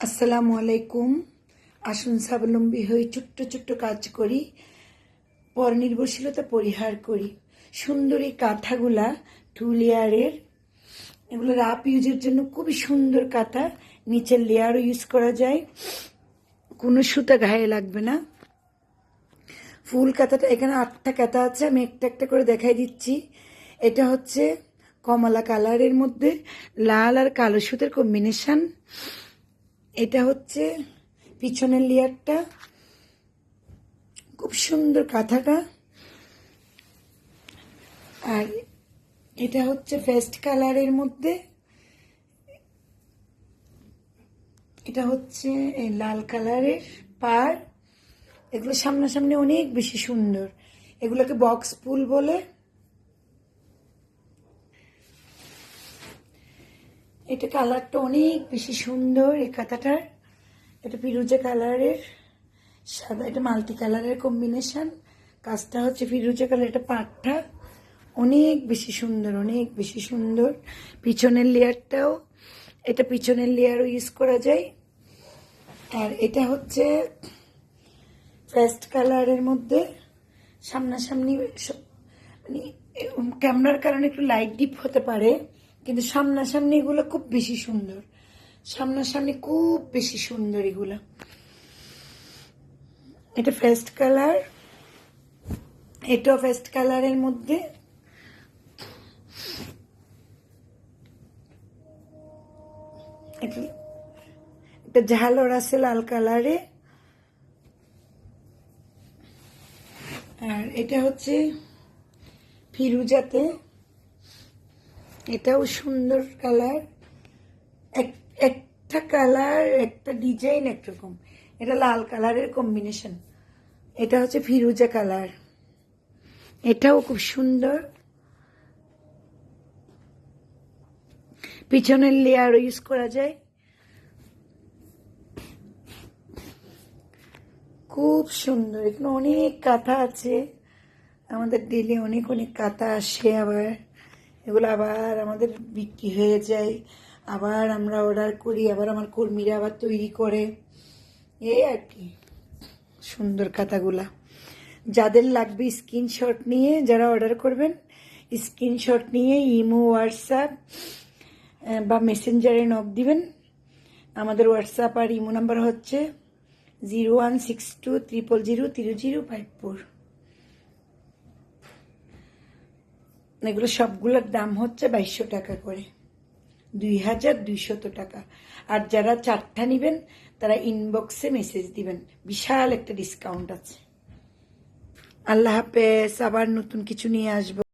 আসসালামু আলাইকুম। আসুন স্বাবলম্বী হই, ছোট্ট ছোট্ট কাজ করি, পরনির্ভরশীলতা পরিহার করি। সুন্দরী কাঁথাগুলা 2 লেয়ারের, এগুলো রাফ ইউজের জন্য খুবই সুন্দর কাঁথা। নিচের লেয়ারও ইউজ করা যায়, কোনো সুতা গায়ে লাগবে না। ফুল কাঁথাটা এখানে 8টা কাঁথা আছে, আমি একটা একটা করে দেখাই দিচ্ছি। এটা হচ্ছে কমলা কালারের মধ্যে লাল আর কালো সুতার কম্বিনেশন। এটা হচ্ছে পিছনের লেয়ারটা, খুব সুন্দর কাঁথাটা। আর এটা হচ্ছে পেস্ট কালারের মধ্যে, এটা হচ্ছে এই লাল কালারের পার। এগুলো সামনাসামনি অনেক বেশি সুন্দর, এগুলোকে বক্স ফুল বলে। এটা কালারটা অনেক বেশি সুন্দর এই কাঁথাটার। এটা ফিরোজা কালারের সাদা, এটা মাল্টি কালারের কম্বিনেশন। কাজটা হচ্ছে ফিরোজা কালার, এটা পাটটা অনেক বেশি সুন্দর, অনেক বেশি সুন্দর। পিছনের লেয়ারটাও, এটা পিছনের লেয়ারও ইউজ করা যায়। আর এটা হচ্ছে পেস্ট কালারের মধ্যে সামনাসামনি, মানে ক্যামেরার কারণে একটু লাইট ডিপ হতে পারে, কিন্তু সামনাসামনি এগুলো খুব বেশি সুন্দর। সামনাসামনি খুব বেশি সুন্দর এগুলো। এটা পেস্ট কালার, এটাও পেস্ট কালারের মধ্যে। এটা ঝালর আছে লাল কালারে। আর এটা হচ্ছে ফিরোজাতে, এটাও সুন্দর কালার। একটা কালার, একটা ডিজাইন একরকম। এটা লাল কালারের কম্বিনেশন। এটা হচ্ছে ফিরোজা কালার, এটাও খুব সুন্দর। পিছনের লেয়ারও ইউজ করা যায়, খুব সুন্দর। এখানে অনেক কাঁথা আছে, আমাদের ডেলি অনেক অনেক কাঁথা আসে, আবার এগুলো আবার আমাদের বিক্রি হয়ে যায়, আবার আমরা অর্ডার করি, আবার আমার কর্মীরা আবার তৈরি করে। এই আর কি সুন্দর কাঁথাগুলা। যাদের লাগবে স্ক্রিনশট নিয়ে, যারা অর্ডার করবেন স্ক্রিনশট নিয়ে ইমো, হোয়াটসঅ্যাপ বা মেসেঞ্জারে নক দিবেন। আমাদের হোয়াটসঅ্যাপ আর ইমো নাম্বার হচ্ছে 016200003054। এগুলো সবগুলোর দাম হচ্ছে 2200 টাকা করে, 2200 টাকা। আর যারা 4টা নেবেন তারা ইনবক্সে মেসেজ দিবেন, বিশাল একটা ডিসকাউন্ট আছে। আল্লাহ হাফেজ, আবার নতুন কিছু নিয়ে আসবো।